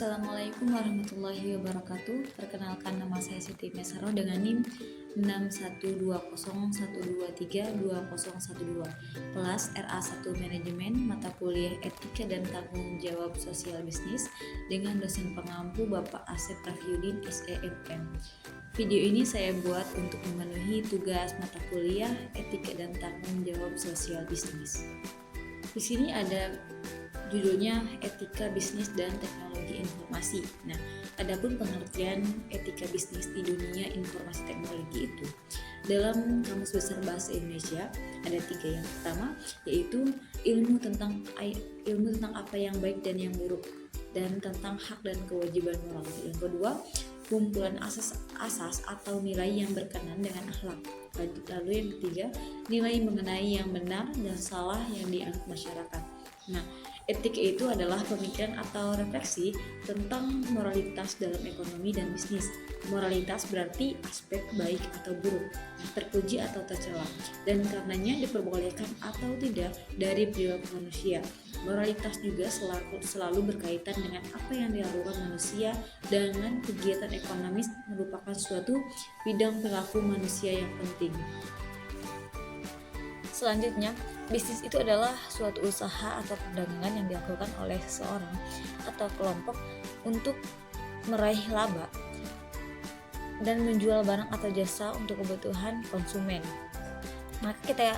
Assalamualaikum warahmatullahi wabarakatuh. Perkenalkan, nama saya Siti Mesaro dengan NIM 61201232012. Kelas RA1 Manajemen, mata kuliah Etika dan Tanggung Jawab Sosial Bisnis dengan dosen pengampu Bapak Asep Raffiuddin SEMM. Video ini saya buat untuk memenuhi tugas mata kuliah Etika dan Tanggung Jawab Sosial Bisnis. Di sini ada judulnya Etika Bisnis dan Teknologi Informasi. Nah, adapun pengertian etika bisnis di dunia informasi teknologi itu dalam Kamus Besar Bahasa Indonesia ada 3. Yang pertama yaitu ilmu tentang apa yang baik dan yang buruk, dan tentang hak dan kewajiban moral. Yang kedua, kumpulan asas atau nilai yang berkenan dengan akhlak. Lalu yang ketiga, nilai mengenai yang benar dan salah yang dianut masyarakat. Nah, etika itu adalah pemikiran atau refleksi tentang moralitas dalam ekonomi dan bisnis. Moralitas berarti aspek baik atau buruk, terpuji atau tercela, dan karenanya diperbolehkan atau tidak dari perilaku manusia. Moralitas juga selalu berkaitan dengan apa yang dilakukan manusia dengan kegiatan ekonomis, merupakan suatu bidang perilaku manusia yang penting. Selanjutnya, bisnis itu adalah suatu usaha atau perdagangan yang dilakukan oleh seseorang atau kelompok untuk meraih laba dan menjual barang atau jasa untuk kebutuhan konsumen. Maka kita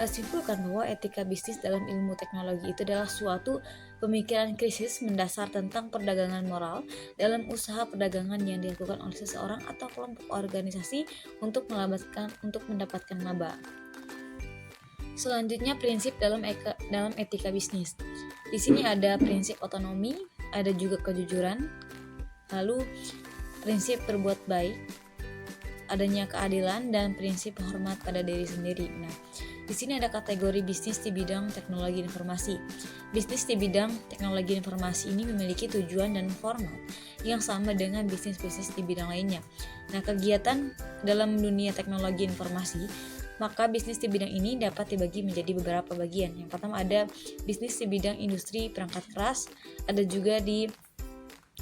simpulkan bahwa etika bisnis dalam ilmu teknologi itu adalah suatu pemikiran kritis mendasar tentang perdagangan moral dalam usaha perdagangan yang dilakukan oleh seseorang atau kelompok organisasi untuk mendapatkan laba. Selanjutnya, prinsip dalam etika bisnis. Di sini ada prinsip otonomi, ada juga kejujuran, lalu prinsip berbuat baik, adanya keadilan, dan prinsip hormat pada diri sendiri. Nah, di sini ada kategori bisnis di bidang teknologi informasi. Bisnis di bidang teknologi informasi ini memiliki tujuan dan format yang sama dengan bisnis-bisnis di bidang lainnya. Nah, kegiatan dalam dunia teknologi informasi, maka bisnis di bidang ini dapat dibagi menjadi beberapa bagian. Yang pertama ada bisnis di bidang industri perangkat keras, ada juga di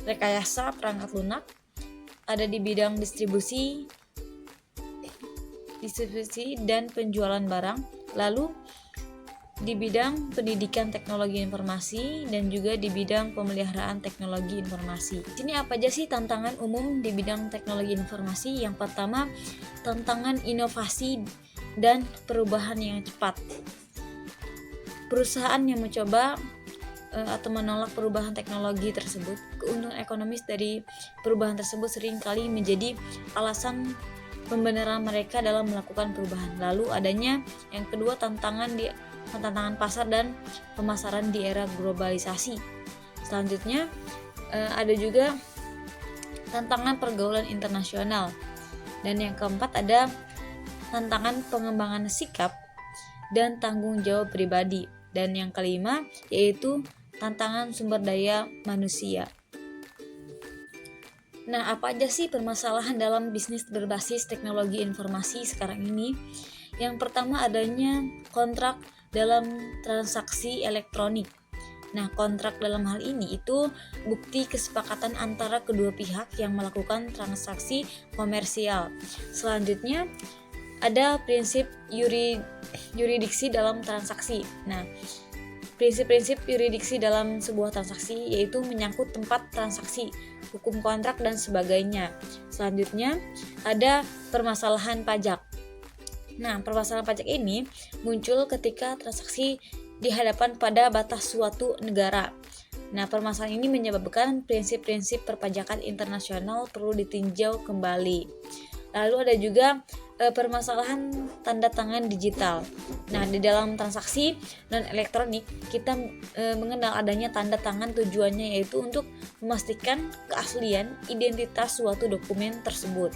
rekayasa perangkat lunak, ada di bidang distribusi dan penjualan barang, lalu di bidang pendidikan teknologi informasi, dan juga di bidang pemeliharaan teknologi informasi. Ini apa aja sih tantangan umum di bidang teknologi informasi? Yang pertama, tantangan inovasi dan perubahan yang cepat. Perusahaan yang mencoba atau menolak perubahan teknologi tersebut, keuntungan ekonomis dari perubahan tersebut seringkali menjadi alasan pembenaran mereka dalam melakukan perubahan. Lalu adanya yang kedua, tantangan pasar dan pemasaran di era globalisasi. Selanjutnya ada juga tantangan pergaulan internasional. Dan yang keempat ada tantangan pengembangan sikap dan tanggung jawab pribadi. Dan yang kelima yaitu tantangan sumber daya manusia. Nah, apa aja sih permasalahan dalam bisnis berbasis teknologi informasi sekarang ini? Yang pertama adanya kontrak dalam transaksi elektronik. Nah, kontrak dalam hal ini itu bukti kesepakatan antara kedua pihak yang melakukan transaksi komersial. Selanjutnya ada prinsip yuridiksi dalam transaksi. Nah, prinsip-prinsip yuridiksi dalam sebuah transaksi yaitu menyangkut tempat transaksi, hukum kontrak, dan sebagainya. Selanjutnya ada permasalahan pajak. Nah, permasalahan pajak ini muncul ketika transaksi dihadapkan pada batas suatu negara. Nah, permasalahan ini menyebabkan prinsip-prinsip perpajakan internasional perlu ditinjau kembali. Lalu ada juga permasalahan tanda tangan digital. Nah, di dalam transaksi non elektronik kita mengenal adanya tanda tangan, tujuannya yaitu untuk memastikan keaslian identitas suatu dokumen tersebut.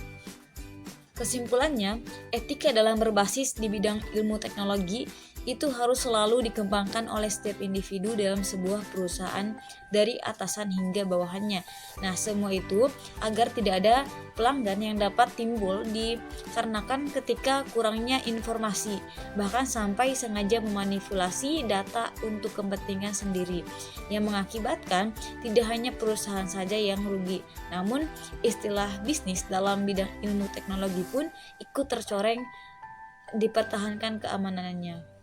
Kesimpulannya, etika dalam berbasis di bidang ilmu teknologi itu harus selalu dikembangkan oleh setiap individu dalam sebuah perusahaan dari atasan hingga bawahannya. Nah, semua itu agar tidak ada pelanggan yang dapat timbul dikarenakan ketika kurangnya informasi, bahkan sampai sengaja memanipulasi data untuk kepentingan sendiri, yang mengakibatkan tidak hanya perusahaan saja yang rugi, namun istilah bisnis dalam bidang ilmu teknologi pun ikut tercoreng, dipertahankan keamanannya.